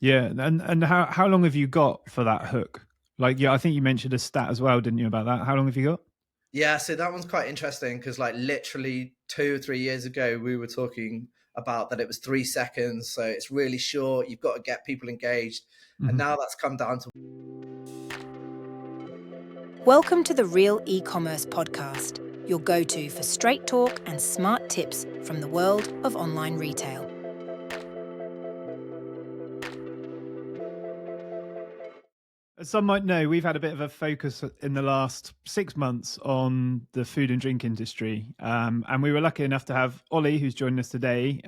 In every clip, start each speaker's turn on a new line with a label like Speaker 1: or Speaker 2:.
Speaker 1: Yeah, and how long have you got for that hook? Like, yeah, I think you mentioned a stat as well, didn't you, about that? How long have you got?
Speaker 2: Yeah, so that one's quite interesting because like literally 2 or 3 years ago, we were talking about that it was 3 seconds. So it's really short. You've got to get people engaged. And
Speaker 1: Hmm.
Speaker 2: now that's come down to
Speaker 3: Welcome to the Real eCommerce podcast, your go-to for straight talk and smart tips from the world of online retail.
Speaker 1: As some might know, we've had a bit of a focus in the last 6 months on the food and drink industry. And we were lucky enough to have Olly, who's joined us today,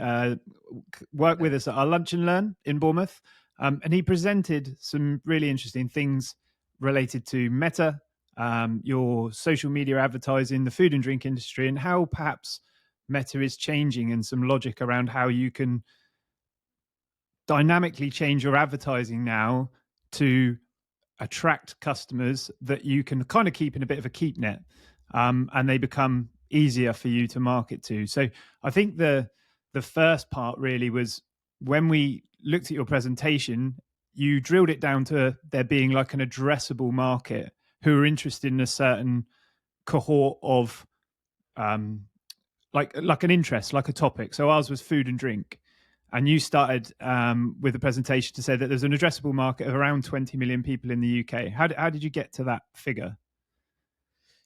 Speaker 1: work with us at our Lunch and Learn in Bournemouth. And he presented some really interesting things related to Meta, your social media advertising, the food and drink industry, and how perhaps Meta is changing, and some logic around how you can dynamically change your advertising now to attract customers that you can kind of keep in a bit of a keep net, and they become easier for you to market to. So I think the first part really was when we looked at your presentation, you drilled it down to there being like an addressable market who are interested in a certain cohort of like an interest, like a topic. So ours was food and drink, and you started with a presentation to say that there's an addressable market of around 20 million people in the UK. How did you get to that figure?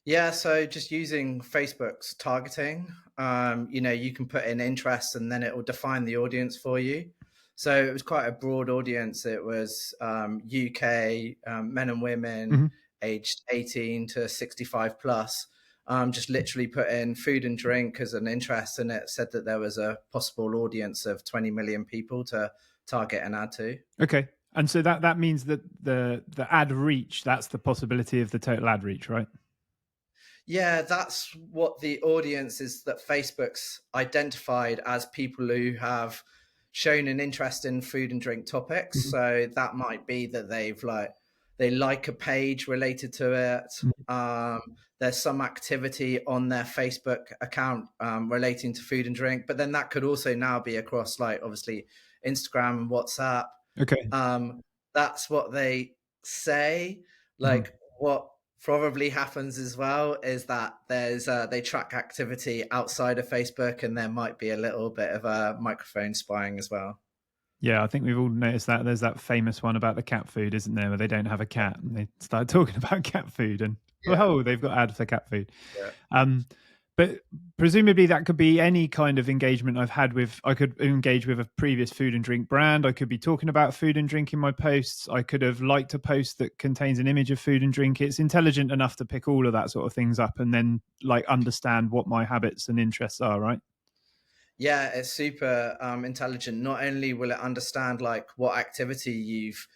Speaker 2: yeah, so just using Facebook's targeting, you can put in interest and then it will define the audience for you. So it was quite a broad audience. It was UK men and women
Speaker 1: Mm-hmm.
Speaker 2: aged 18 to 65 plus. Just literally put in food and drink as an interest, and it said that there was a possible audience of 20 million people to target an ad to.
Speaker 1: Okay, and so that means that the ad reach, that's the possibility of the total ad reach, right?
Speaker 2: Yeah, that's what the audience is that Facebook's identified as people who have shown an interest in food and drink topics.
Speaker 1: Mm-hmm.
Speaker 2: So that might be that they like a page related to it. There's some activity on their Facebook account relating to food and drink, but then that could also now be across like obviously Instagram and WhatsApp.
Speaker 1: Okay.
Speaker 2: um, that's what they say.
Speaker 1: Mm-hmm.
Speaker 2: Like what probably happens as well is that there's they track activity outside of Facebook, and there might be a little bit of a microphone spying as well.
Speaker 1: Yeah, I think we've all noticed that. There's that famous one about the cat food, isn't there, where they don't have a cat and they start talking about cat food, and
Speaker 2: Yeah,
Speaker 1: oh, they've got ad for cat food.
Speaker 2: yeah.
Speaker 1: Um, but presumably that could be any kind of engagement I've had with. I could engage with a previous food and drink brand. I could be talking about food and drink in my posts. I could have liked a post that contains an image of food and drink. It's intelligent enough to pick all of that sort of things up and then like understand what my habits and interests are, right?
Speaker 2: Yeah, it's super intelligent. Not only will it understand like what activity you've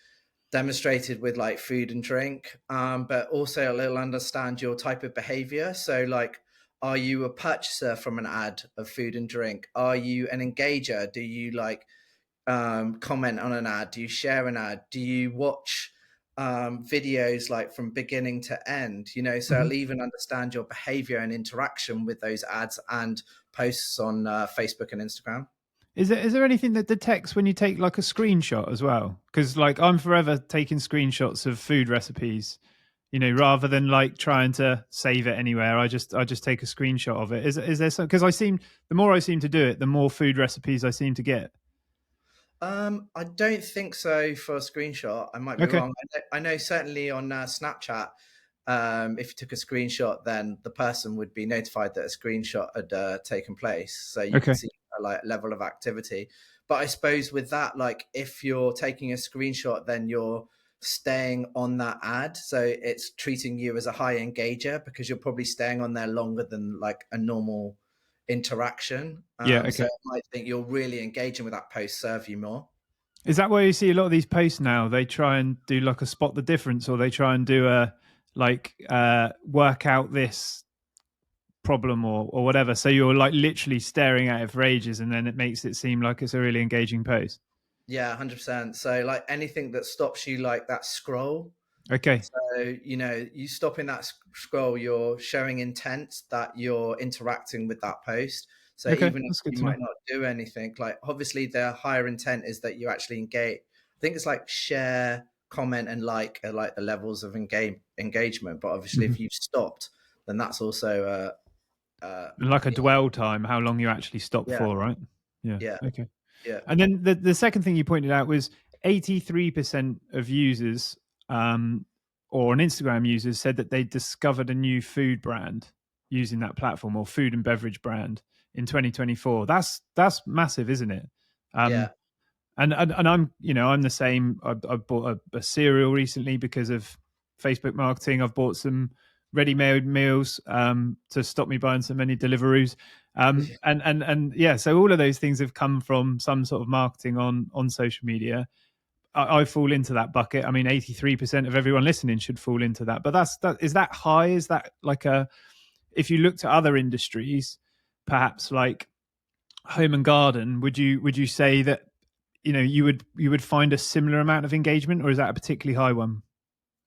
Speaker 2: demonstrated with like food and drink, but also it'll understand your type of behavior. So like, are you a purchaser from an ad of food and drink? Are you an engager? Do you like comment on an ad? Do you share an ad? Do you watch videos like from beginning to end? So
Speaker 1: Mhm.
Speaker 2: it'll even understand your behavior and interaction with those ads and posts on Facebook and Instagram.
Speaker 1: Is there anything that detects when you take like a screenshot as well? Because like I'm forever taking screenshots of food recipes, rather than like trying to save it anywhere. I just take a screenshot of it. Is there some? Because the more I seem to do it, the more food recipes I seem to get.
Speaker 2: I don't think so for a screenshot. I might be
Speaker 1: Okay,
Speaker 2: wrong. I know certainly on Snapchat, if you took a screenshot, then the person would be notified that a screenshot had taken place, so you could
Speaker 1: okay,
Speaker 2: see a like level of activity. But I suppose with that, like if you're taking a screenshot, then you're staying on that ad, so it's treating you as a high engager because you're probably staying on there longer than like a normal interaction.
Speaker 1: yeah,
Speaker 2: So
Speaker 1: okay.
Speaker 2: I might think you're really engaging with that post serve you more.
Speaker 1: Is that why you see a lot of these posts now? They try and do like a spot the difference, or they try and do a like work out this problem or whatever. So you're like literally staring at it for ages, and then it makes it seem like it's a really engaging post.
Speaker 2: Yeah, 100%. So like anything that stops you like that scroll.
Speaker 1: Okay,
Speaker 2: So, you stopping that scroll, you're showing intent that you're interacting with that post. So
Speaker 1: okay,
Speaker 2: even if
Speaker 1: that's good
Speaker 2: you
Speaker 1: to know.
Speaker 2: might not do anything, like obviously the higher intent is that you actually I think it's like share, comment, and like are like the levels of engagement. But obviously, if
Speaker 1: Mhm.
Speaker 2: you've stopped, then that's also
Speaker 1: And like a
Speaker 2: yeah,
Speaker 1: dwell time, how long you actually stop
Speaker 2: yeah,
Speaker 1: for, right? Yeah.
Speaker 2: yeah,
Speaker 1: Okay.
Speaker 2: yeah,
Speaker 1: And then the second thing you pointed out was 83% of users, or on Instagram users, said that they discovered a new food brand using that platform, or food and beverage brand in 2024. That's massive, isn't it?
Speaker 2: yeah,
Speaker 1: Um, and I'm, I'm the same. I bought a cereal recently because of Facebook marketing. I've bought some ready-made meals to stop me buying so many Deliveroos. And yeah, so all of those things have come from some sort of marketing on social media. I fall into that bucket. I mean, 83% of everyone listening should fall into that. But that is that high? Is that like a, if you looked at other industries, perhaps like home and garden, would you say that, you would find a similar amount of engagement, or is that a particularly high one?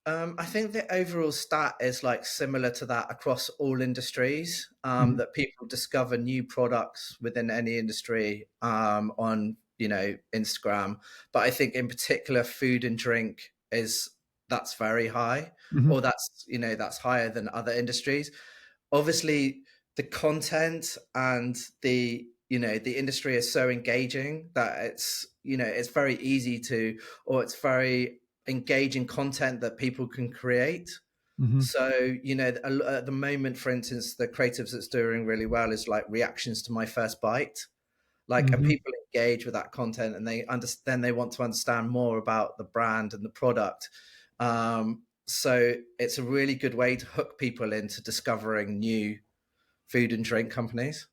Speaker 2: I think the overall stat is like similar to that across all industries.
Speaker 1: Mhm.
Speaker 2: That people discover new products within any industry on Instagram, but I think in particular food and drink is that's very high,
Speaker 1: Mhm.
Speaker 2: or that's higher than other industries. Obviously, the content and the industry is so engaging that it's very easy to, or it's very engaging content that people can create.
Speaker 1: Mhm.
Speaker 2: So, at the moment, for instance, the creatives that's doing really well is like reactions to my first bite. Like, and
Speaker 1: Mhm.
Speaker 2: people engage with that content, and then they want to understand more about the brand and the product. So it's a really good way to hook people into discovering new food and drink companies.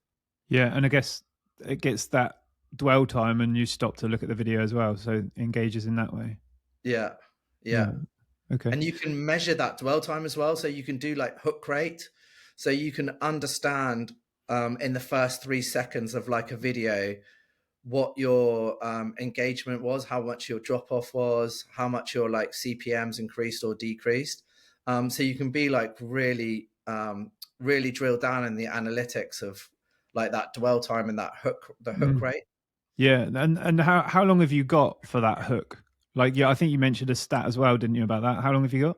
Speaker 1: Yeah, and I guess it gets that dwell time, and you stop to look at the video as well, so it engages in that way.
Speaker 2: Yeah,
Speaker 1: Yeah.
Speaker 2: yeah.
Speaker 1: Okay.
Speaker 2: And you can measure that dwell time as well. So you can do like hook rate. So you can understand in the first 3 seconds of like a video what your engagement was, how much your drop off was, how much your like CPMs increased or decreased. So you can be like really drill down in the analytics of like that dwell time and the hook
Speaker 1: Mm.
Speaker 2: rate.
Speaker 1: Yeah, and how long have you got for that hook? Like, yeah, I think you mentioned a stat as well, didn't you, about that? How long have you got?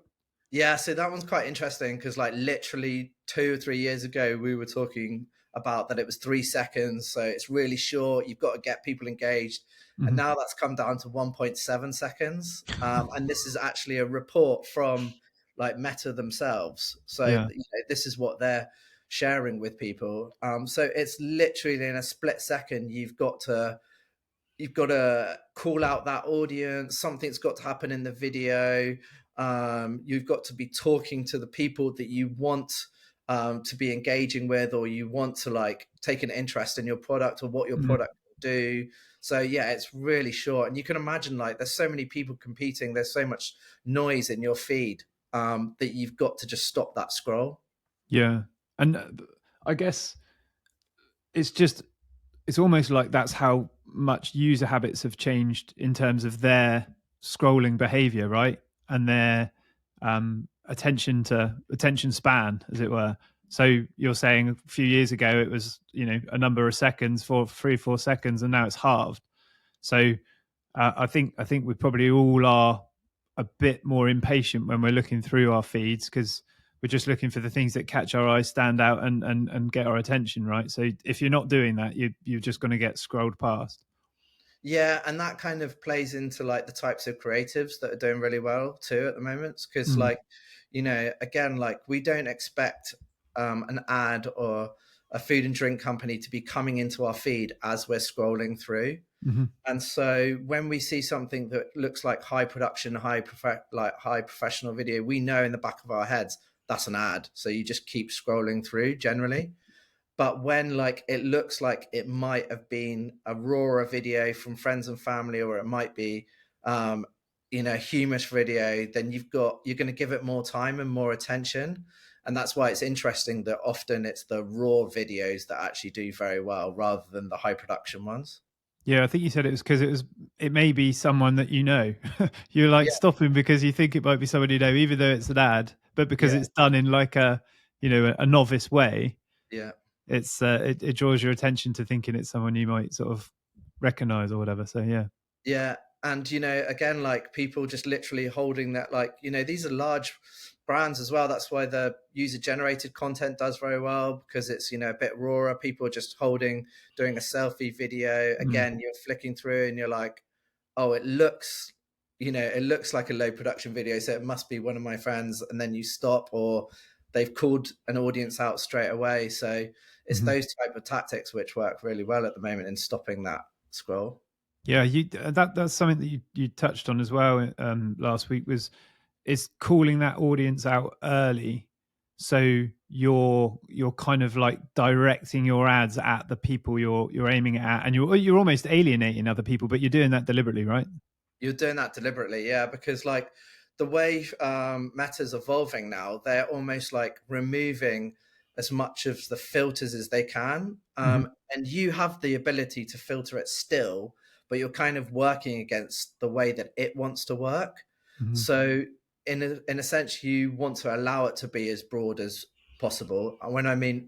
Speaker 2: Yeah, so that one's quite interesting because, like, literally 2 or 3 years ago, we were talking about that it was 3 seconds. So it's really short. You've got to get people engaged. And
Speaker 1: Mhm.
Speaker 2: now that's come down to 1.7 seconds. And this is actually a report from like Meta themselves. So
Speaker 1: Yeah.
Speaker 2: this is what they're sharing with people. So it's literally in a split second, you've got to call out that audience. Something's got to happen in the video. You've got to be talking to the people that you want to be engaging with, or you want to like take an interest in your product or what your
Speaker 1: Mm.
Speaker 2: product will do. So yeah, it's really short, and you can imagine like there's so many people competing. There's so much noise in your feed that you've got to just stop that scroll.
Speaker 1: Yeah. And I guess it's just, it's almost like that's how much user habits have changed in terms of their scrolling behavior, right? And their attention span, as it were. So you're saying a few years ago it was, a number of seconds, for 3 or 4 seconds, and now it's halved. So I think we probably all are a bit more impatient when we're looking through our feeds, because we're just looking for the things that catch our eye, stand out, and get our attention, right? So if you're not doing that, you're just going to get scrolled past.
Speaker 2: Yeah, and that kind of plays into like the types of creatives that are doing really well too at the moment. Because
Speaker 1: Mm.
Speaker 2: like, again, like we don't expect an ad or a food and drink company to be coming into our feed as we're scrolling through.
Speaker 1: Hmm.
Speaker 2: And so when we see something that looks like high production, high professional video, we know in the back of our heads that's an ad. So you just keep scrolling through generally. But when like it looks like it might have been a raw video from friends and family, or it might be um humorous video, then you're going to give it more time and more attention. And that's why it's interesting that often it's the raw videos that actually do very well rather than the high production ones.
Speaker 1: Yeah, I think you said it was because it may be someone that you know. You're like
Speaker 2: Yeah,
Speaker 1: stopping because you think it might be someone you know, even though it's an ad, but because
Speaker 2: yeah,
Speaker 1: it's done in like a novice way,
Speaker 2: yeah.
Speaker 1: it draws your attention to thinking it's someone you might sort of recognize or whatever. So yeah.
Speaker 2: Yeah, And, again, like people just literally holding that, like, these are large brands as well. That's why the user generated content does very well, because it's, a bit rawer. People are just doing a selfie video.
Speaker 1: Mm.
Speaker 2: Again, you're flicking through and you're like, oh, it looks like a low production video, so it must be one of my friends. And then you stop, or they've called an audience out straight away. So it's
Speaker 1: Mhm.
Speaker 2: those type of tactics which work really well at the moment in stopping that scroll.
Speaker 1: Yeah, that's something that you touched on as well last week, is calling that audience out early, so you're kind of like directing your ads at the people you're aiming at, and you're almost alienating other people, but you're doing that deliberately, right?
Speaker 2: You're doing that deliberately, yeah, because like the way Meta's evolving now, they're almost like removing as much of the filters as they can,
Speaker 1: Hmm.
Speaker 2: and you have the ability to filter it still, but you're kind of working against the way that it wants to work.
Speaker 1: Hmm.
Speaker 2: So in a sense, you want to allow it to be as broad as possible. And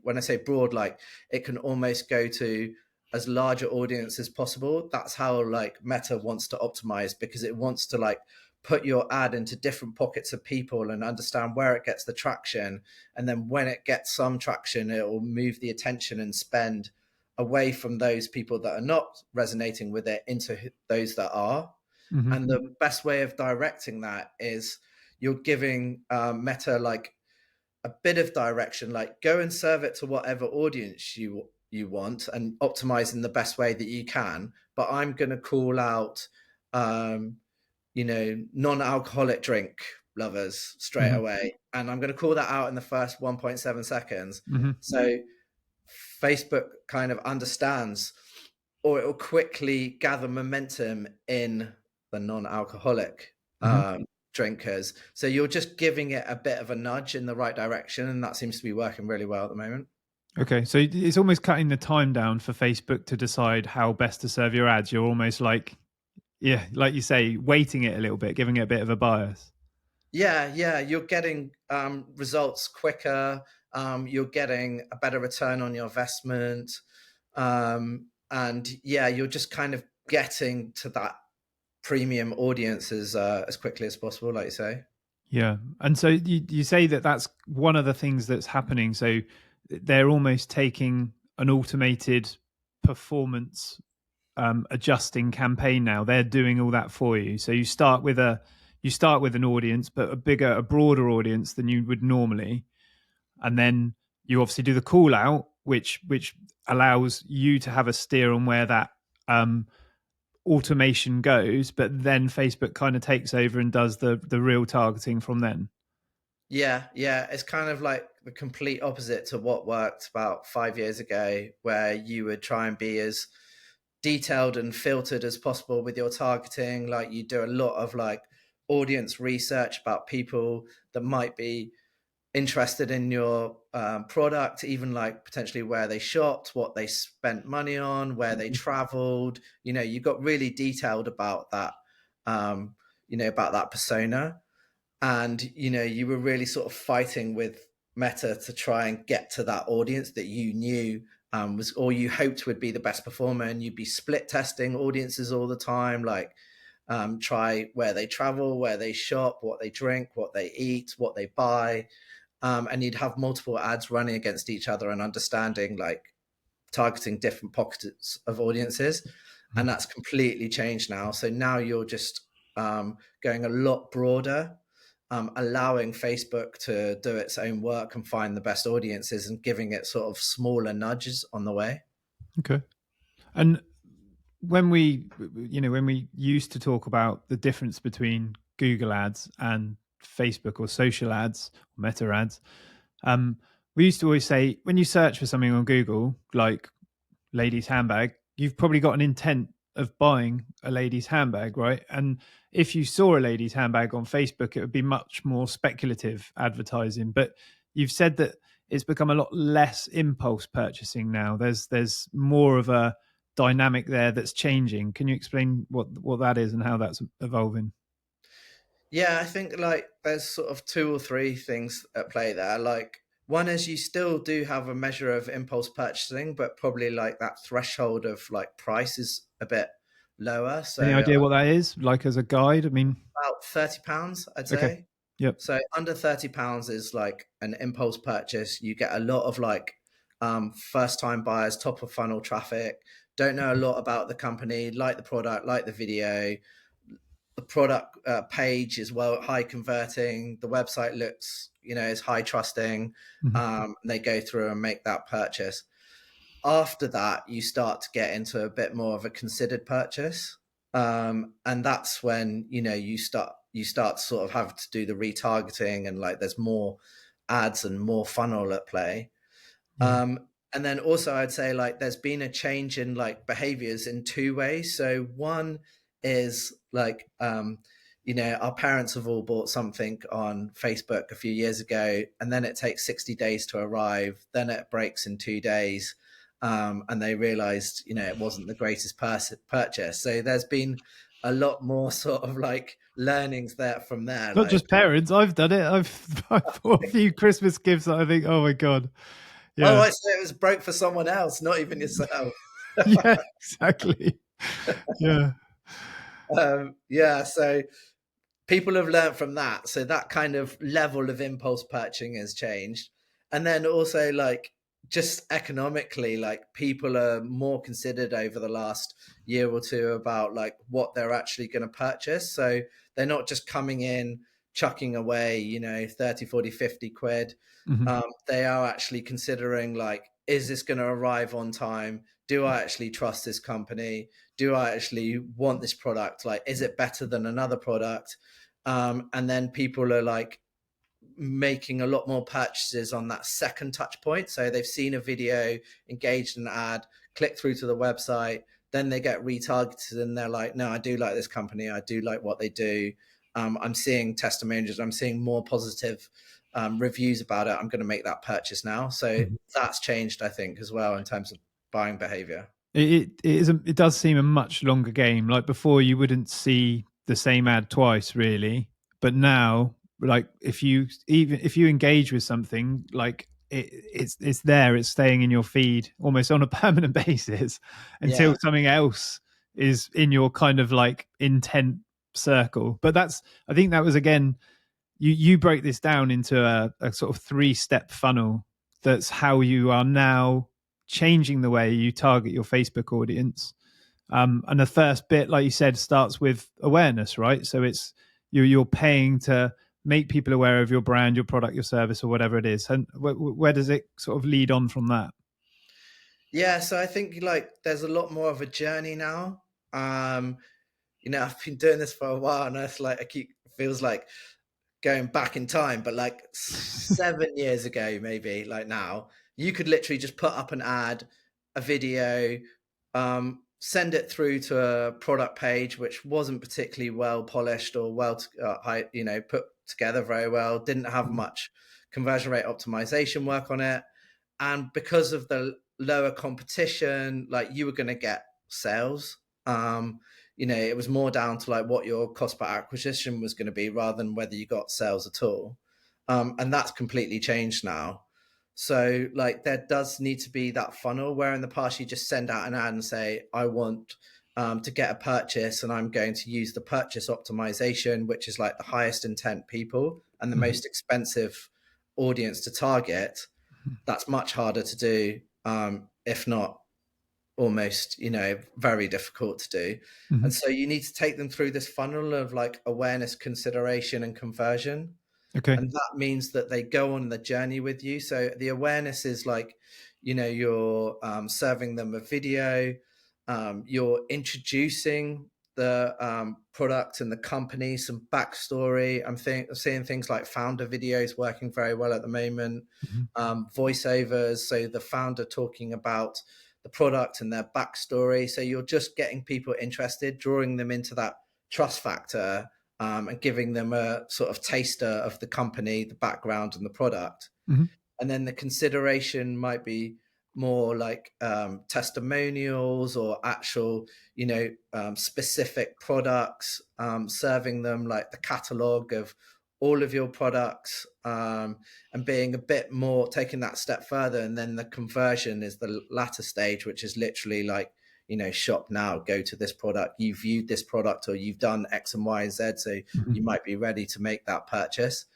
Speaker 2: when I say broad, like it can almost go to as large an audience as possible. That's how like Meta wants to optimize, because it wants to like put your ad into different pockets of people and understand where it gets the traction. And then when it gets some traction, it will move the attention and spend away from those people that are not resonating with it into those that are.
Speaker 1: Hmm.
Speaker 2: And the best way of directing that is you're giving Meta like a bit of direction, like go and serve it to whatever audience you want, and optimize in the best way that you can. But I'm going to call out, um, non-alcoholic drink lovers straight
Speaker 1: Hmm.
Speaker 2: away, and I'm going to call that out in the first 1.7 seconds.
Speaker 1: Hmm.
Speaker 2: So Facebook kind of understands, or it will quickly gather momentum in the non-alcoholic
Speaker 1: Hmm.
Speaker 2: drinkers. So you're just giving it a bit of a nudge in the right direction, and that seems to be working really well at the moment.
Speaker 1: Okay, so it's almost cutting the time down for Facebook to decide how best to serve your ads. You're almost like, yeah, like you say, weighting it a little bit, giving it a bit of a bias.
Speaker 2: Yeah, you're getting results quicker. You're getting a better return on your investment, and yeah, you're just kind of getting to that premium audience as quickly as possible, like you say.
Speaker 1: Yeah. And so you say that that's one of the things that's happening. So they're almost taking an automated performance adjusting campaign now. They're doing all that for you. So you start with an audience, but a broader audience than you would normally. And then you obviously do the call out, which allows you to have a steer on where that um, automation goes, but then Facebook kind of takes over and does the real targeting from then.
Speaker 2: Yeah, it's kind of like the complete opposite to what worked about 5 years ago, where you would try and be as detailed and filtered as possible with your targeting. Like you do a lot of like audience research about people that might be interested in your product, even like potentially where they shopped, what they spent money on, where they traveled. You got really detailed about that, about that persona. And you were really sort of fighting with Meta to try and get to that audience that you knew was, or you hoped would be the best performer. And you'd be split testing audiences all the time, like try where they travel, where they shop, what they drink, what they eat, what they buy. And you'd have multiple ads running against each other and understanding, like targeting different pockets of audiences. And that's completely changed now. So now you're just going a lot broader, allowing Facebook to do its own work and find the best audiences, and giving it sort of smaller nudges on the way.
Speaker 1: Okay. And when we used to talk about the difference between Google ads and Facebook or social ads or meta ads, we used to always say when you search for something on Google, like lady's handbag, you've probably got an intent of buying a lady's handbag, right? And if you saw a lady's handbag on Facebook, it would be much more speculative advertising. But you've said that it's become a lot less impulse purchasing now. There's more of a dynamic there that's changing. Can you explain what that is and how that's evolving?
Speaker 2: Yeah, I think like there's sort of two or three things at play there. Like one is you still do have a measure of impulse purchasing, but probably like that threshold of like price is a bit lower.
Speaker 1: Any
Speaker 2: So
Speaker 1: idea what that is? Like as a guide? I mean,
Speaker 2: about £30, I'd
Speaker 1: okay.
Speaker 2: say.
Speaker 1: Yep.
Speaker 2: So under £30 is like an impulse purchase. You get a lot of like first time buyers, top of funnel traffic, don't know a lot about the company, like the product, like the video. The product page is well high converting. The website looks, is high trusting.
Speaker 1: Mhm.
Speaker 2: They go through and make that purchase. After that, you start to get into a bit more of a considered purchase, and that's when you start to sort of have to do the retargeting, and like there's more ads and more funnel at play.
Speaker 1: Yeah.
Speaker 2: And then also I'd say like there's been a change in like behaviors in two ways. So one is like our parents have all bought something on Facebook a few years ago, and then it takes 60 days to arrive, then it breaks in 2 days. And they realized, it wasn't the greatest purchase. So there's been a lot more sort of like learnings there from there.
Speaker 1: Not
Speaker 2: Like,
Speaker 1: just parents. I've done it. I've bought a few Christmas gifts that I think, oh my God.
Speaker 2: oh,
Speaker 1: Yeah.
Speaker 2: I say it was broke for someone else, not even yourself.
Speaker 1: Yeah, exactly. Yeah.
Speaker 2: Yeah, so people have learned from that. So that kind of level of impulse purchasing has changed. And then also like just economically, like people are more considered over the last year or two about like what they're actually going to purchase. So they're not just coming in, chucking away, 30, 40, 50 quid.
Speaker 1: Mhm.
Speaker 2: They are actually considering like, is this going to arrive on time? Do I actually trust this company? Do I actually want this product? Like, is it better than another product? And then people are like making a lot more purchases on that second touch point. So they've seen a video, engaged in an ad, click through to the website, then they get retargeted and they're like, no, I do like this company. I do like what they do. I'm seeing testimonials. I'm seeing more positive reviews about it. I'm going to make that purchase now. So
Speaker 1: Mhm.
Speaker 2: that's changed, I think, as well in terms of buying behavior.
Speaker 1: It does seem a much longer game. Like before, you wouldn't see the same ad twice, really. But now, like if you engage with something, like it's there, it's staying in your feed almost on a permanent basis until
Speaker 2: Yeah.
Speaker 1: something else is in your kind of like intent circle. But I think that was again, you break this down into a sort of 3-step funnel. That's how you are now changing the way you target your Facebook audience. And the first bit, like you said, starts with awareness, right? So it's you're paying to make people aware of your brand, your product, your service, or whatever it is. And where does it sort of lead on from that?
Speaker 2: Yeah, so I think like there's a lot more of a journey now. I've been doing this for a while, and it's like feels like going back in time, but like 7 years ago, maybe like now, you could literally just put up an ad, a video, send it through to a product page, which wasn't particularly well polished or put together very well, didn't have much conversion rate optimization work on it. And because of the lower competition, like you were going to get sales. It was more down to like what your cost per acquisition was going to be rather than whether you got sales at all. And that's completely changed now. So like there does need to be that funnel where in the past you just send out an ad and say, I want to get a purchase, and I'm going to use the purchase optimization, which is like the highest intent people and the
Speaker 1: Mhm.
Speaker 2: most expensive audience to target. That's much harder to do, if not almost, very difficult to do. And
Speaker 1: Mhm.
Speaker 2: so you need to take them through this funnel of like awareness, consideration, and conversion.
Speaker 1: Okay.
Speaker 2: And that means that they go on the journey with you. So the awareness is like, you're serving them a video, you're introducing the product and the company, some backstory. I'm seeing things like founder videos working very well at the moment,
Speaker 1: Mhm.
Speaker 2: voiceovers. So the founder talking about the product and their backstory. So you're just getting people interested, drawing them into that trust factor, and giving them a sort of taster of the company, the background, and the product.
Speaker 1: Mhm.
Speaker 2: And then the consideration might be more like testimonials or actual, specific products, serving them like the catalog of all of your products, and being a bit more, taking that step further. And then the conversion is the latter stage, which is literally like, shop now, go to this product, you've viewed this product, or you've done X and Y and Z, so you might be ready to make that purchase.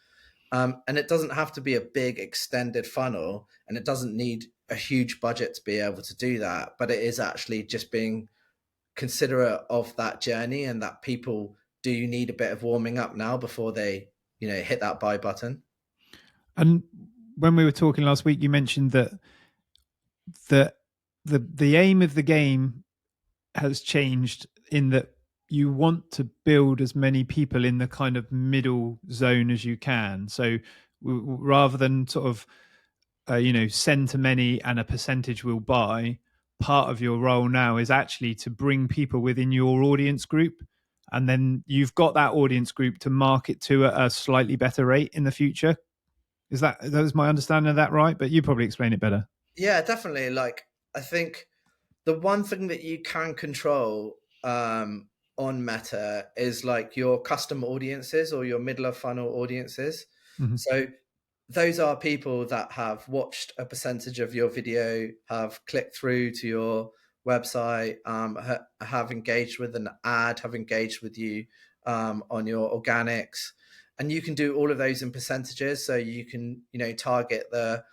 Speaker 2: And it doesn't have to be a big extended funnel, and it doesn't need a huge budget to be able to do that, but it is actually just being considerate of that journey, and that people do need a bit of warming up now before they hit that buy button.
Speaker 1: And when we were talking last week, you mentioned that the aim of the game has changed, in that you want to build as many people in the kind of middle zone as you can. So rather than sort of send to many and a percentage will buy, part of your role now is actually to bring people within your audience group, and then you've got that audience group to market to at a slightly better rate in the future. That was my understanding of that, right? But you probably explain it better.
Speaker 2: Yeah, definitely. Like, I think the one thing that you can control on Meta is like your custom audiences or your middle of funnel audiences.
Speaker 1: Mm-hmm.
Speaker 2: So those are people that have watched a percentage of your video, have clicked through to your website, have engaged with an ad, have engaged with you on your organics. And you can do all of those in percentages. So you can, target the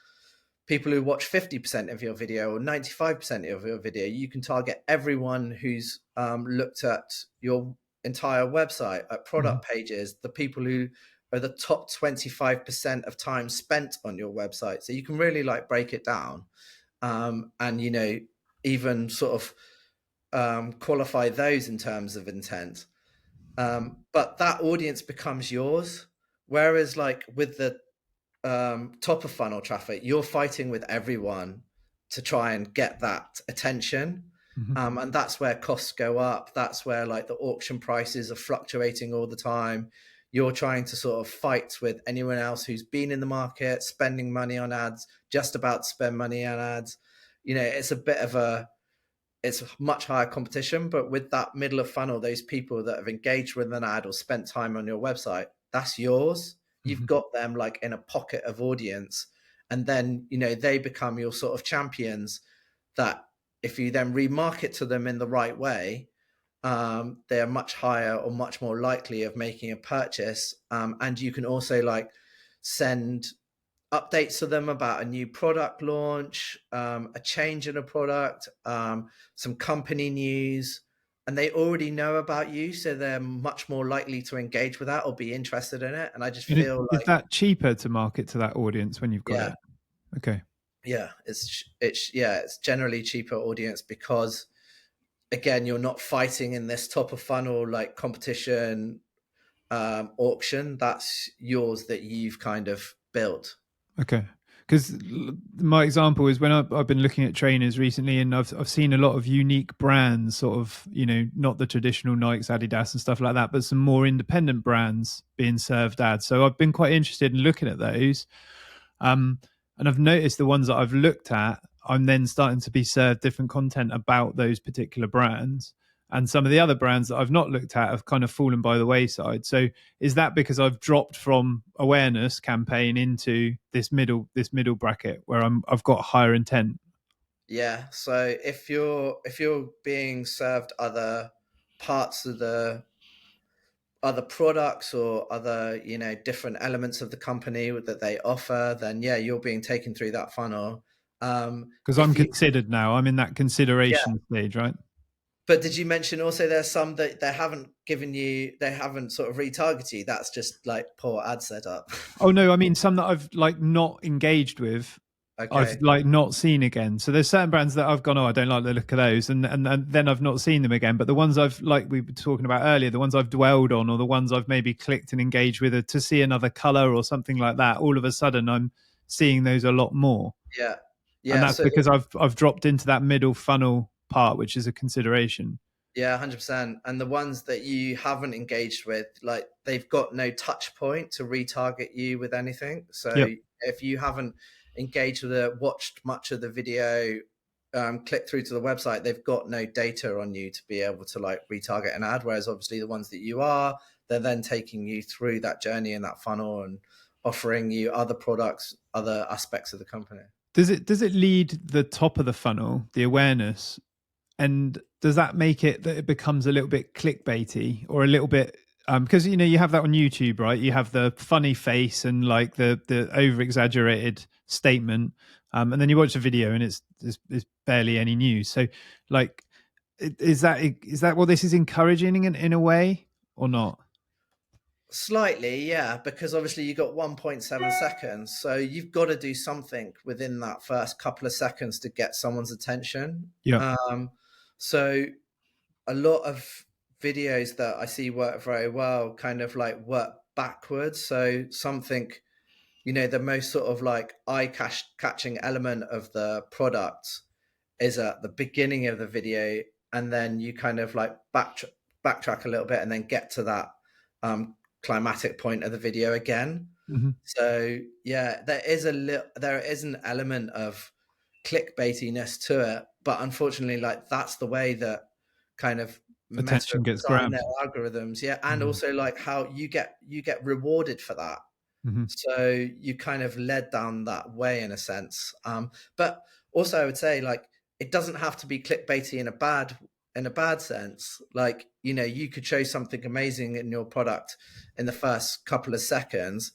Speaker 2: people who watch 50% of your video or 95% of your video. You can target everyone who's looked at your entire website, at product pages, the people who are the top 25% of time spent on your website. So you can really like break it down and, even sort of qualify those in terms of intent. But that audience becomes yours. Whereas like with the top of funnel traffic, you're fighting with everyone to try and get that attention. And that's where costs go up. That's where like the auction prices are fluctuating all the time. You're trying to sort of fight with anyone else who's been in the market, spending money on ads, just about to spend money on ads. It's much higher competition. But with that middle of funnel, those people that have engaged with an ad or spent time on your website, that's yours. You've got them like in a pocket of audience, and then they become your sort of champions, that if you then remarket to them in the right way, they are much higher or much more likely of making a purchase. And you can also like send updates to them about a new product launch, a change in a product, some company news, and they already know about you, so they're much more likely to engage with that or be interested in it. And I just feel
Speaker 1: Is
Speaker 2: like,
Speaker 1: that cheaper to market to that audience when you've got
Speaker 2: yeah,
Speaker 1: it? Okay.
Speaker 2: yeah, it's generally cheaper audience, because again, you're not fighting in this top of funnel like competition auction. That's yours, that you've kind of built.
Speaker 1: Okay. Because my example is when I've been looking at trainers recently, and I've seen a lot of unique brands, sort of, not the traditional Nikes, Adidas, and stuff like that, but some more independent brands being served ads. So I've been quite interested in looking at those. And I've noticed the ones that I've looked at, I'm then starting to be served different content about those particular brands. And some of the other brands that I've not looked at have kind of fallen by the wayside. So is that because I've dropped from awareness campaign into this middle bracket where I've got higher intent?
Speaker 2: Yeah. So if you're being served other parts of the other products or other different elements of the company that they offer, then yeah, you're being taken through that funnel.
Speaker 1: Because I'm
Speaker 2: If you
Speaker 1: considered now. I'm in that
Speaker 2: Yeah.
Speaker 1: consideration stage, right?
Speaker 2: But did you mention also there's some that they haven't sort of retargeted you? That's just like poor ad setup.
Speaker 1: Oh no, I mean some that I've like not engaged with, I've
Speaker 2: Okay.
Speaker 1: like not seen again. So there's certain brands that I've gone, oh, I don't like the look of those, and then I've not seen them again. But the ones I've, like we were talking about earlier, the ones I've dwelled on, or the ones I've maybe clicked and engaged with to see another color or something like that, all of a sudden I'm seeing those a lot more,
Speaker 2: Yeah.
Speaker 1: and
Speaker 2: Yeah.
Speaker 1: that's
Speaker 2: So
Speaker 1: because I've dropped into that middle funnel part, which is a consideration.
Speaker 2: yeah, 100%. And the ones that you haven't engaged with, like they've got no touch point to retarget you with anything. So
Speaker 1: Yep.
Speaker 2: if you haven't engaged with it, watched much of the video, clicked through to the website, they've got no data on you to be able to like retarget an ad. Whereas obviously the ones that you are, they're then taking you through that journey in that funnel and offering you other products, other aspects of the company.
Speaker 1: Does it lead the top of the funnel, the awareness, And does that make it that it becomes a little bit clickbaity or a little bit because you have that on YouTube, right? You have the funny face and like the over exaggerated statement, and then you watch the video and it's barely any news. So, like, is that what this is encouraging in a way or not?
Speaker 2: Slightly, yeah, because obviously you got 1.7 seconds, so you've got to do something within that first couple of seconds to get someone's attention.
Speaker 1: Yeah.
Speaker 2: So a lot of videos that I see work very well kind of like work backwards. So something, the most sort of like eye catching element of the product is at the beginning of the video, and then you kind of like backtrack a little bit and then get to that climatic point of the video again.
Speaker 1: Mm-hmm.
Speaker 2: So yeah, there is an element of clickbaitiness to it, but unfortunately, like that's the way that kind of Meta
Speaker 1: Attention gets
Speaker 2: design
Speaker 1: grabbed.
Speaker 2: their algorithms. Yeah, and
Speaker 1: Mm-hmm.
Speaker 2: also like how you get rewarded for that.
Speaker 1: Mm-hmm.
Speaker 2: So you kind of led down that way in a sense. But also I would say like it doesn't have to be clickbaity in a bad sense. Like, you could show something amazing in your product in the first couple of seconds,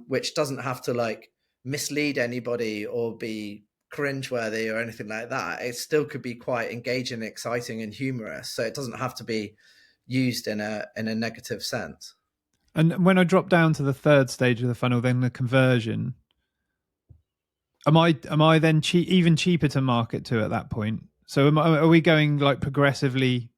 Speaker 2: which doesn't have to like mislead anybody or be cringeworthy or anything like that. It still could be quite engaging, exciting, and humorous. So it doesn't have to be used in a negative sense.
Speaker 1: And when I drop down to the third stage of the funnel, then the conversion, am I then even cheaper to market to at that point? So are we going like progressively,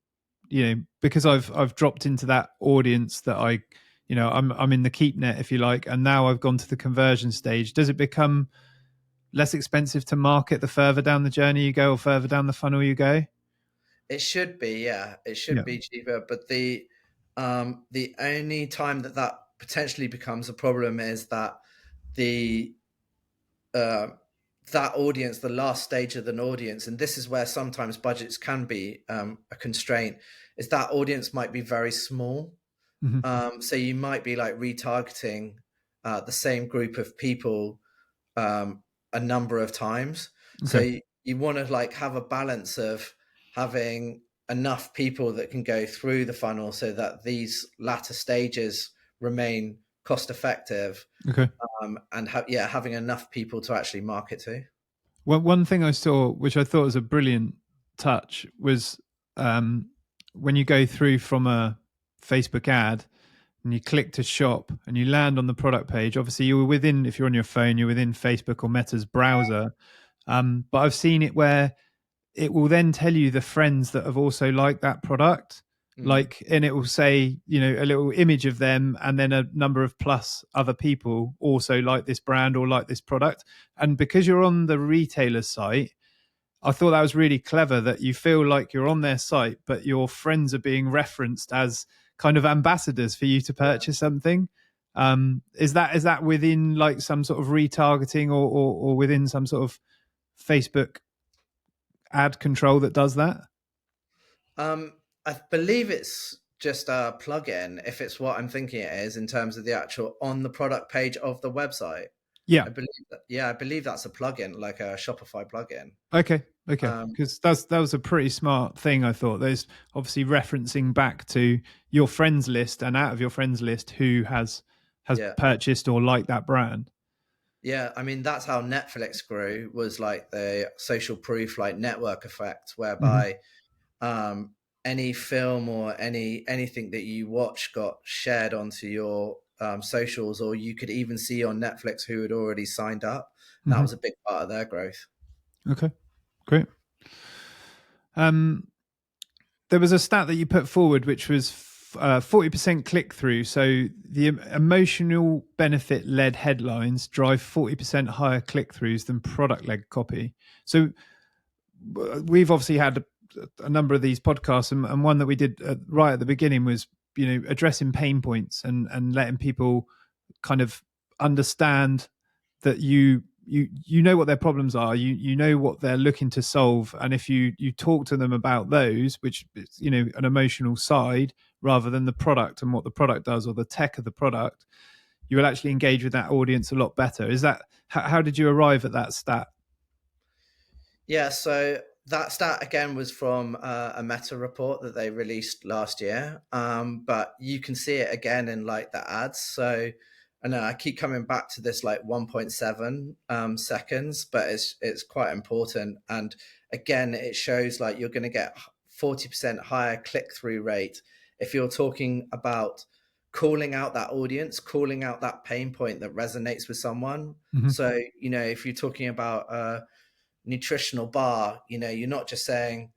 Speaker 1: because I've dropped into that audience that I'm in the keep net, if you like, and now I've gone to the conversion stage. Does it become less expensive to market the further down the journey you go or further down the funnel you go?
Speaker 2: It should be, yeah. It should
Speaker 1: Yeah.
Speaker 2: be cheaper, but the only time that potentially becomes a problem is that the uh, that audience, the last stage of an audience, and this is where sometimes budgets can be a constraint, is that audience might be very small.
Speaker 1: Mm-hmm.
Speaker 2: So you might be like retargeting the same group of people a number of times. So
Speaker 1: Okay.
Speaker 2: you want to like have a balance of having enough people that can go through the funnel so that these latter stages remain cost effective,
Speaker 1: Okay.
Speaker 2: and having enough people to actually market to.
Speaker 1: Well, one thing I saw, which I thought was a brilliant touch, was when you go through from a Facebook ad and you click to shop and you land on the product page. Obviously, you were within, if you're on your phone, you're within Facebook or Meta's browser. But I've seen it where it will then tell you the friends that have also liked that product. Like, and it will say, a little image of them and then a number of plus other people also like this brand or like this product. And because you're on the retailer site, I thought that was really clever that you feel like you're on their site, but your friends are being referenced as kind of ambassadors for you to purchase something. Is that within like some sort of retargeting or within some sort of Facebook ad control that does that?
Speaker 2: I believe it's just a plugin, if it's what I'm thinking it is, in terms of the actual on the product page of the website.
Speaker 1: Yeah.
Speaker 2: I believe that's a plugin, like a Shopify plugin.
Speaker 1: Okay. Because that was a pretty smart thing. I thought there's obviously referencing back to your friends list and out of your friends list who has purchased or liked that brand.
Speaker 2: Yeah, I mean that's how Netflix grew, was like the social proof, like network effect, whereby any film or anything that you watch got shared onto your socials, or you could even see on Netflix who had already signed up. That was a big part of their growth.
Speaker 1: Okay, great. There was a stat that you put forward, which was 40% click through. So the emotional benefit led headlines drive 40% higher click throughs than product led copy. So we've obviously had a number of these podcasts, and one that we did right at the beginning was addressing pain points and letting people kind of understand that you know what their problems are, you know what they're looking to solve, and if you talk to them about those, which is an emotional side rather than the product and what the product does or the tech of the product, you will actually engage with that audience a lot better. Is that how did you arrive at that stat?
Speaker 2: Yeah, so that stat again was from a Meta report that they released last year, but you can see it again in like the ads. So I know I keep coming back to this like 1.7 seconds, but it's quite important. And again, it shows like you're going to get 40% higher click through rate if you're talking about calling out that audience, calling out that pain point that resonates with someone.
Speaker 1: Mm-hmm.
Speaker 2: So if you're talking about nutritional bar, you're not just saying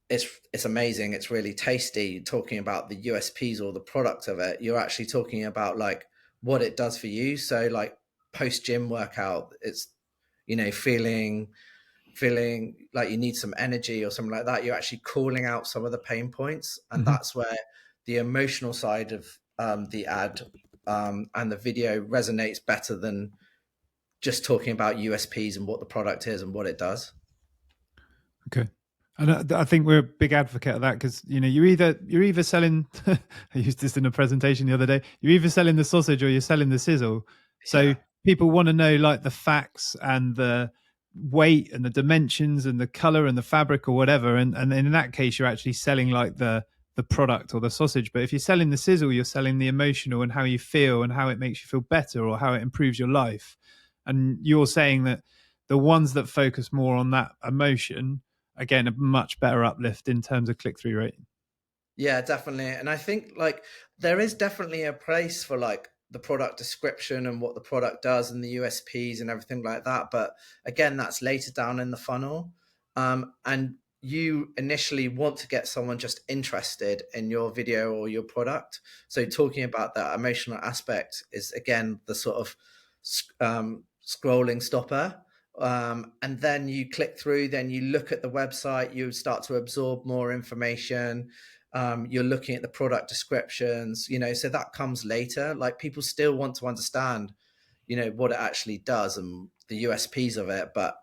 Speaker 2: it's amazing, it's really tasty, you're talking about the USPs or the product of it. You're actually talking about like what it does for you. So like post gym workout, it's feeling like you need some energy or something like that. You're actually calling out some of the pain points, and
Speaker 1: Mm-hmm.
Speaker 2: that's where the emotional side of the ad and the video resonates better than just talking about USPs and what the product is and what it does.
Speaker 1: Okay. And I think we're a big advocate of that because you're either selling. I used this in a presentation the other day. You're either selling the sausage or you're selling the sizzle. So
Speaker 2: Yeah.
Speaker 1: people want to know like the facts and the weight and the dimensions and the color and the fabric or whatever. And in that case, you're actually selling like the product or the sausage. But if you're selling the sizzle, you're selling the emotional and how you feel and how it makes you feel better or how it improves your life. And you're saying that the ones that focus more on that emotion, again, a much better uplift in terms of click-through rate.
Speaker 2: Yeah, definitely. And I think like there is definitely a place for like the product description and what the product does and the USPs and everything like that. But again, that's later down in the funnel. And you initially want to get someone just interested in your video or your product. So talking about that emotional aspect is again the sort of scrolling stopper. And then you click through, then you look at the website, you start to absorb more information. You're looking at the product descriptions, so that comes later. Like people still want to understand, what it actually does and the USPs of it. But,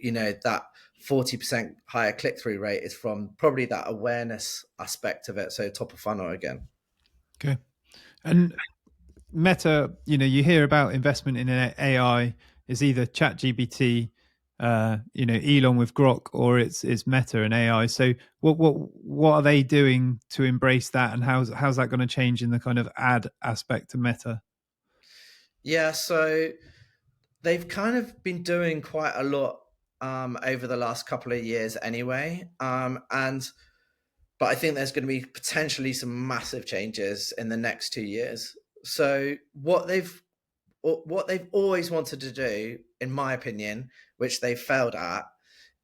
Speaker 2: that 40% higher click-through rate is from probably that awareness aspect of it. So top of funnel again.
Speaker 1: Okay. And Meta, you hear about investment in AI is either ChatGPT, Elon with Grok, or it's Meta and AI. So what are they doing to embrace that, and how's that going to change in the kind of ad aspect to Meta?
Speaker 2: Yeah, so they've kind of been doing quite a lot over the last couple of years anyway. But I think there's going to be potentially some massive changes in the next 2 years. So what they've always wanted to do, in my opinion, which they've failed at,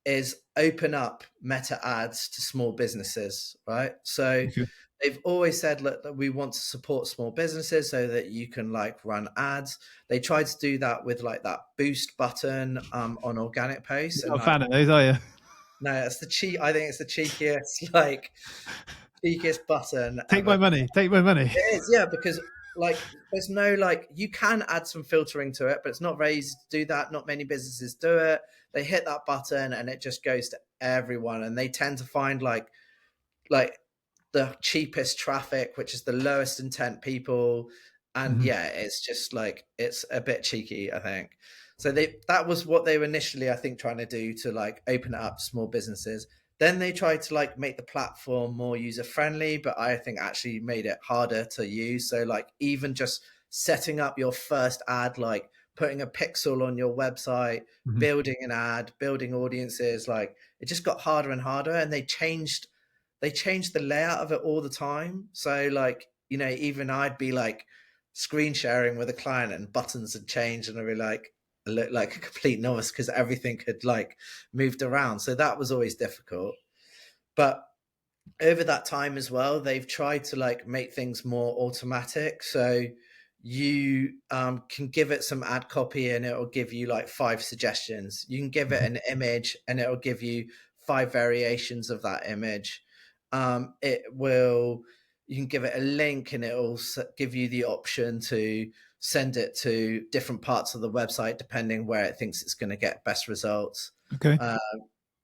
Speaker 2: is open up Meta ads to small businesses, right? So
Speaker 1: Okay.
Speaker 2: they've always said, look, that we want to support small businesses so that you can like run ads. They tried to do that with like that boost button on organic posts,
Speaker 1: You're
Speaker 2: and
Speaker 1: not a
Speaker 2: like,
Speaker 1: fan of those, are you?
Speaker 2: no, that's the cheat. I think it's the cheekiest, like cheekiest button
Speaker 1: Take
Speaker 2: ever.
Speaker 1: my money. Take my money.
Speaker 2: It is, yeah, because like there's no like you can add some filtering to it, but it's not very easy to do that. Not many businesses do it. They hit that button and it just goes to everyone, and they tend to find like the cheapest traffic, which is the lowest intent people. And
Speaker 1: Mm-hmm.
Speaker 2: yeah, it's just like it's a bit cheeky, I think. So that was what they were initially, I think, trying to do to like open it up to small businesses. Then they tried to like make the platform more user friendly, but I think actually made it harder to use. So like even just setting up your first ad, like putting a pixel on your website,
Speaker 1: Mm-hmm.
Speaker 2: building an ad, building audiences, like it just got harder and harder. And they changed the layout of it all the time. So like, even I'd be like screen sharing with a client and buttons had changed and I'd be like, I look like a complete novice because everything had like moved around. So that was always difficult. But over that time as well, they've tried to like make things more automatic. So you can give it some ad copy and it'll give you like 5 suggestions. You can give it an image and it'll give you 5 variations of that image. It will, you can give it a link and it'll give you the option to send it to different parts of the website depending where it thinks it's going to get best results.
Speaker 1: Okay.
Speaker 2: Uh,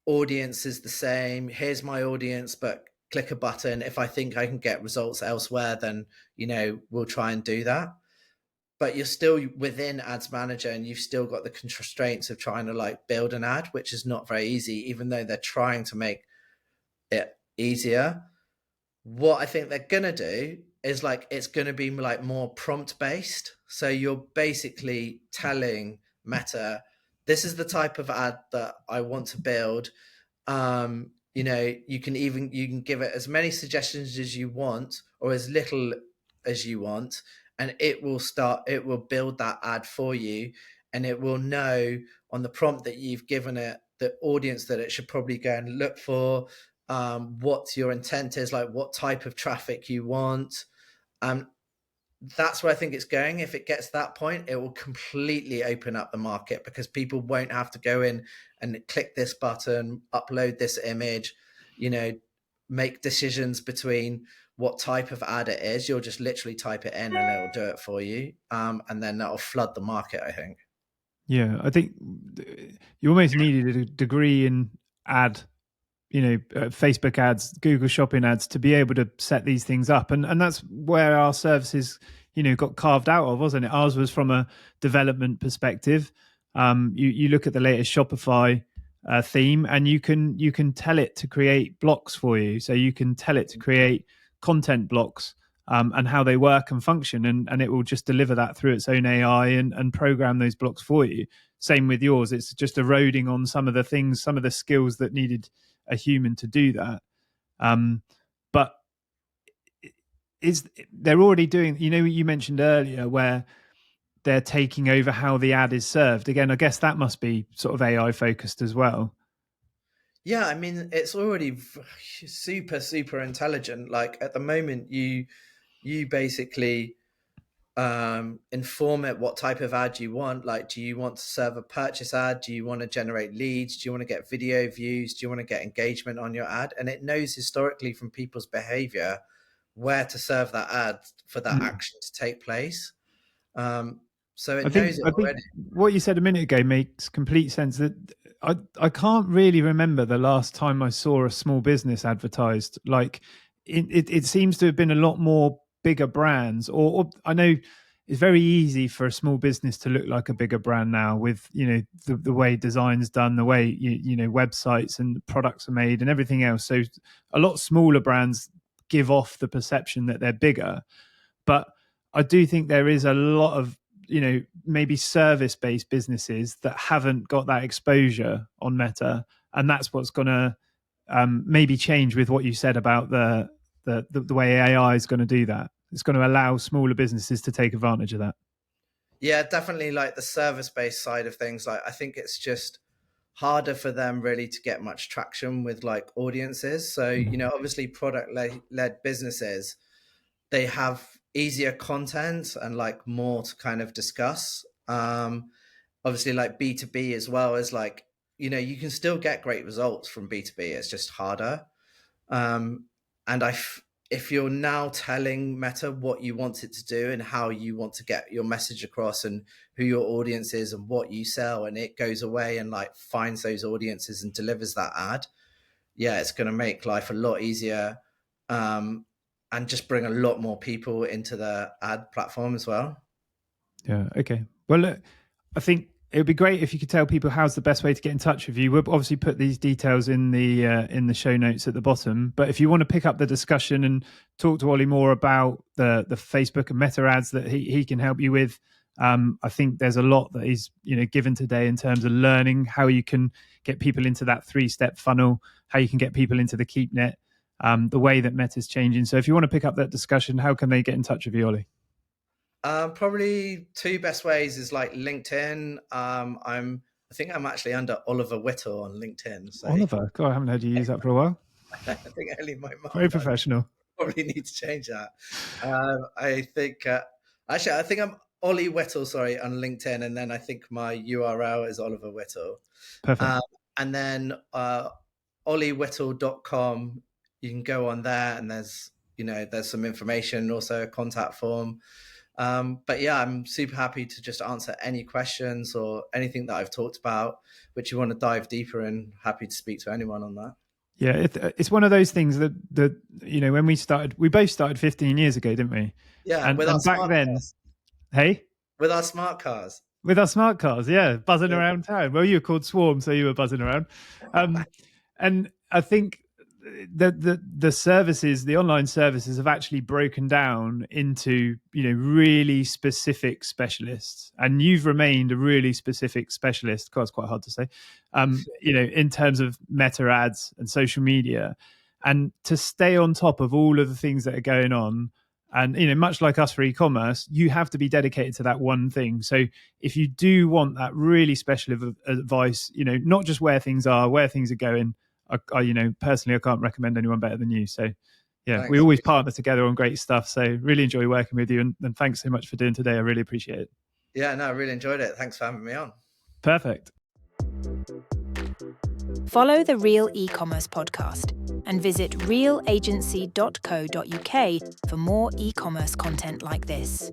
Speaker 2: Audience is the same. Here's my audience, but click a button. If I think I can get results elsewhere, then we'll try and do that. but you're still within Ads Manager, and you've still got the constraints of trying to like build an ad, which is not very easy, even though they're trying to make it easier. What I think they're gonna do is like it's gonna be like more prompt based. So you're basically telling Meta, this is the type of ad that I want to build. You know, you can give it as many suggestions as you want or as little as you want, and it will build that ad for you, and it will know on the prompt that you've given it the audience that it should probably go and look for, what your intent is, like what type of traffic you want. Um, that's where I think it's going. If it gets to that point, it will completely open up the market because people won't have to go in and click this button, upload this image, you know, make decisions between what type of ad it is. You'll just literally type it in and it'll do it for you. And then that'll flood the market, I think.
Speaker 1: Yeah, I think you almost needed a degree in ad, Facebook ads, Google Shopping ads to be able to set these things up, and that's where our services, got carved out of, wasn't it? Ours was from a development perspective. You look at the latest Shopify theme, and you can tell it to create blocks for you. So you can tell it to create content blocks, and how they work and function, and it will just deliver that through its own AI and program those blocks for you. Same with yours. It's just eroding on some of the things, some of the skills that needed a human to do that. But they're already doing, you mentioned earlier where they're taking over how the ad is served. Again, I guess that must be sort of AI focused as well.
Speaker 2: Yeah, I mean, it's already super, super intelligent. Like at the moment, you basically inform it what type of ad you want. Like, do you want to serve a purchase ad? Do you want to generate leads? Do you want to get video views? Do you want to get engagement on your ad? And it knows historically from people's behavior where to serve that ad for that action to take place. So it knows it
Speaker 1: I think
Speaker 2: already.
Speaker 1: what you said a minute ago makes complete sense. That I can't really remember the last time I saw a small business advertised. Like it seems to have been a lot more bigger brands, or I know it's very easy for a small business to look like a bigger brand now with the way design's done, the way websites and products are made and everything else. So a lot smaller brands give off the perception that they're bigger, but I do think there is a lot of maybe service-based businesses that haven't got that exposure on Meta, and that's what's going to maybe change with what you said about the way AI is going to do that. It's going to allow smaller businesses to take advantage of that.
Speaker 2: Yeah, definitely. Like the service-based side of things, like I think it's just harder for them really to get much traction with like audiences. So obviously product-led businesses, they have easier content and like more to kind of discuss. Obviously like B2B as well is like, you can still get great results from B2B. It's just harder. And if you're now telling Meta what you want it to do and how you want to get your message across and who your audience is and what you sell, and it goes away and like finds those audiences and delivers that ad, yeah, it's going to make life a lot easier. And just bring a lot more people into the ad platform as well.
Speaker 1: Yeah. Okay. Well, look, I think it would be great if you could tell people how's the best way to get in touch with you. We'll obviously put these details in the show notes at the bottom. But if you want to pick up the discussion and talk to Olly more about the Facebook and Meta ads that he can help you with, I think there's a lot that he's given today in terms of learning how you can get people into that 3-step funnel, how you can get people into the KeepNet, the way that Meta's changing. So if you want to pick up that discussion, how can they get in touch with you, Olly?
Speaker 2: Probably 2 best ways is like LinkedIn. I think I'm actually under Oliver Whittle on LinkedIn. So
Speaker 1: Oliver, God, I haven't heard you use that for a while.
Speaker 2: I think only my mum
Speaker 1: Very
Speaker 2: does.
Speaker 1: professional.
Speaker 2: Probably need to change that. I think actually I think I'm Olly Whittle, sorry, on LinkedIn, and then I think my URL is Oliver Whittle.
Speaker 1: Perfect.
Speaker 2: And then ollywhittle.com, you can go on there, and there's some information, also a contact form. But yeah, I'm super happy to just answer any questions or anything that I've talked about, which you want to dive deeper in. Happy to speak to anyone on that.
Speaker 1: Yeah, it's one of those things that when we both started 15 years ago, didn't we?
Speaker 2: Yeah,
Speaker 1: And
Speaker 2: with our
Speaker 1: back
Speaker 2: smart
Speaker 1: then,
Speaker 2: test.
Speaker 1: hey,
Speaker 2: With our smart cars.
Speaker 1: With our smart cars, yeah, buzzing around town. Well, you were called Swarm, so you were buzzing around. And I think the services, the online services, have actually broken down into really specific specialists, and you've remained a really specific specialist. God, it's quite hard to say. In terms of meta ads and social media, and to stay on top of all of the things that are going on. And much like us for e-commerce, you have to be dedicated to that one thing. So if you do want that really special advice, not just where things are going, I personally, I can't recommend anyone better than you. So yeah,
Speaker 2: Thanks.
Speaker 1: We always partner together on great stuff. So really enjoy working with you, and thanks so much for doing today. I really appreciate it.
Speaker 2: Yeah, no, I really enjoyed it. Thanks for having me on.
Speaker 1: Perfect.
Speaker 3: Follow the Real eCommerce podcast and visit realagency.co.uk for more e-commerce content like this.